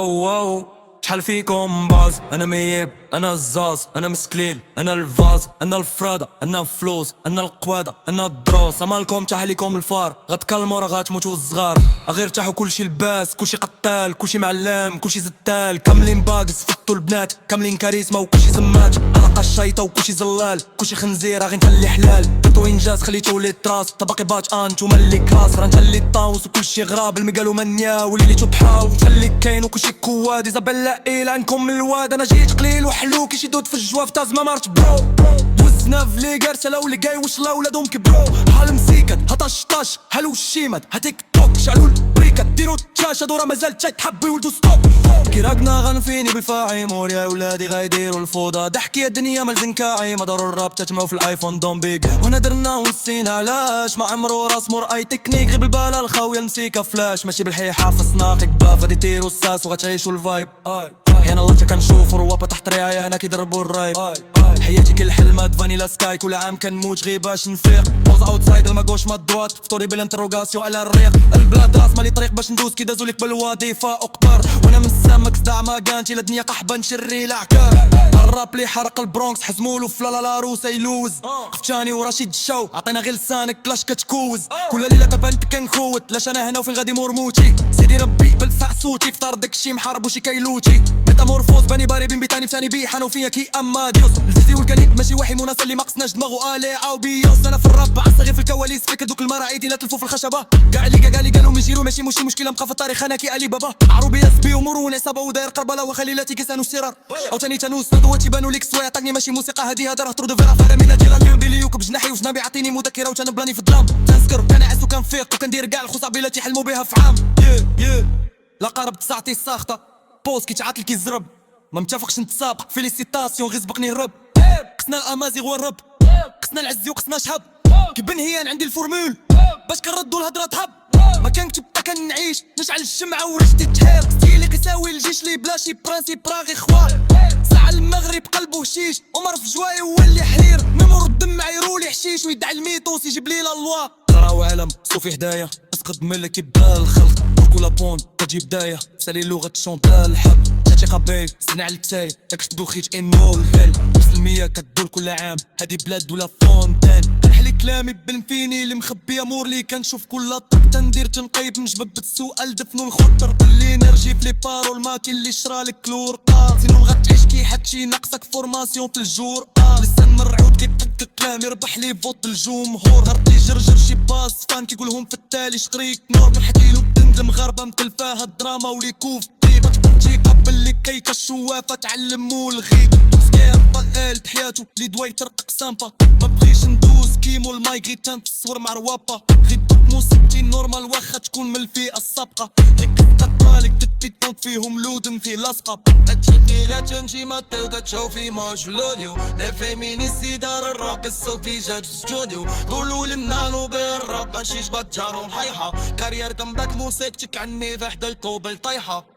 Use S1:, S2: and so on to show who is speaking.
S1: واو واو شحال فيكم باز، انا ميب انا الزاز انا مسكليل انا الفاز انا الفرادة انا فلوس انا القوادة انا الدروس. مالكم تحليكم الفار غتكلموا راه غتموتوا الصغار. غير تاحوا كلشي لباس كلشي قتال كلشي معلم كلشي زتال. كاملين باكس فتو البنات كاملين كاريزما وكلشي زمات. انا قشيطة وكلشي زلال كلشي خنزير غير نخلي حلال. درتو انجاز خليتو لي تراس طبقي باج انتوما اللي كلاس. راه نخلي الطاوس وكلشي غراب المقالو منيا وليتو بحال ونخلي كاين وكلشي كواد. ايزابيلا ايل عنكم من الواد انا جيت قليل وحلو كيشي دود في الجواف تاز ما مرت برو. دوزنا في لي كارسه لو اللي جاي وش لا ولادهم كبرو. حال مسيكت هطش طاش هلو الشيمات هتيك توك شعلوا البريكات ديرو التشاشه دورة مازال تحبوا يولدو ستوب. كي راقنا غنفيني بالفاعي مور يا ولادي غايديروا الفوضى. ضحك يا الدنيا مالزن كاعي ما داروا الراب تتماو في الايفون دون بيك. وانا درنا ونسينا علاش ما عمرو راس مور اي تكنيك غير بالبالا الخاويه المسيكه فلاش. ماشي بالحيحه في السناقك باف غادي ديروا الساس وغتعيشوا الفايب. حين الله كنشوفوا روابا تحت رعايه هنا كيضربوا الرايب. حياتي كل حلمات فانيلا سكاي كل عام كنموت غير باش نفيق. بوز اوتسايد الماكوش ما الدوات فطوري بالانتروغاسيو على الريق. البلاد راس مالي طريق باش ندوز كي دازولك بالوظيفه اقدر. وانا من السمك صداع ما كانتي لا دنيا قحبه نشري العكار. الراب لي حرق البرونكس حزمولو في لا روسا يلوز. قفتاني ورشيد الشو عطينا غير لسانك كلاش كتكوز. كل ليله كبنت كنخوت لاش انا هنا وفين غادي مرموتي. سيدي ربي بلسع صوتي فطار داكشي محارب وشي كيلوتي. ميتامورفوز باني باري بين بيتاني بثاني بيحانو فيا كي اما ديوس. الفيزي والكليك ماشي وحي مناسب اللي ما قصناش دماغو اليعه وبيوس. انا في الراب عصا غير في الكواليس فيك دوك المراعيدي لا تلفو في الخشبه. كاع اللي قالي قالوا من جيرو ماشي مشكله مبقى في التاريخ انا كي الي بابا. عروبي ياسبي ومرون عصابه وداير قربله وخليلاتي كيسانو السرار. او تاني تانوس ندواتي بانو ليك سوايع عطاني ماشي موسيقى هادي هذا راه ترود فيرا فارا من جيران اللي بليوك بجناحي وجنابي عطيني مذكره وتنبلاني في الظلام. تنسكر كنعس وكنفيق وكندير كاع الخصابيلات يحلموا بها في عام. لا قربت ساعتي الساخطه بوز كيتعاطل كيزرب. ما متفقش نتسابق فيليسيتاسيون غير سبقني الرب. قسنا الامازيغ والرب قسنا العزي وقسنا شهب. كيبان هي عندي الفورمول باش كنردو الهضره تهب. ما كنكتب حتى كنعيش نشعل الشمعه وريحتي تحير. ستيلي كيساوي الجيش لي بلاشي برانسي براغي خوار. ساعة المغرب قلبو هشيش عمر في جواي هو اللي حرير. ميمور الدم عيرولي حشيش ويدعي الميتوس يجيب لي لالوا. قراو عالم صوفي هدايا اسقط ملك يبدا الخلق. كولا بون تجي بدايه سالي لغه شونطال الحب. تاتي قبيل سنع الكتاي داك دوخيت انو الهل. مسلميه كدور كل عام هادي بلاد ولا فونتان. كنحلي كلامي بالمفيني اللي مخبي امور لي كنشوف كل طق تندير تنقيب نجبد بالسؤال دفنو الخطر. اللي نرجي في لي بارول ما كاين اللي شرالك كلور سينو غتعيش كي حكشي ناقصك فورماسيون في الجور. لسان مرعود كيطق كلام يربح لي فوت الجمهور. هرتي جرجر شي باس فان كيقولهم في التالي شقريك نور. نحكيلو تندم غربه مكلفاها الدراما وليكوف طيبه تجي قبل لي كيكه الشوافه تعلمو الغيك. سكير طال تحياتو اللي دوا يترقق سامبا. ما بغيش ندوز كيمو الماي غير تنتصور مع روابا. غير دوك موسيقتي نورمال واخا تكون من الفئه السابقه. هيك تطالك تتيطون فيهم لودن في لاصقه. تجي لا تنجي ما تبدا تشوفي موج لوليو. لا فيمينيستي دار الراب الصوتي جات في ستوديو. قولوا لنا بالراب ماشي جبات جارهم حيحه. كارير كمباك موسيقتك عني في حدا الكوبل طايحه.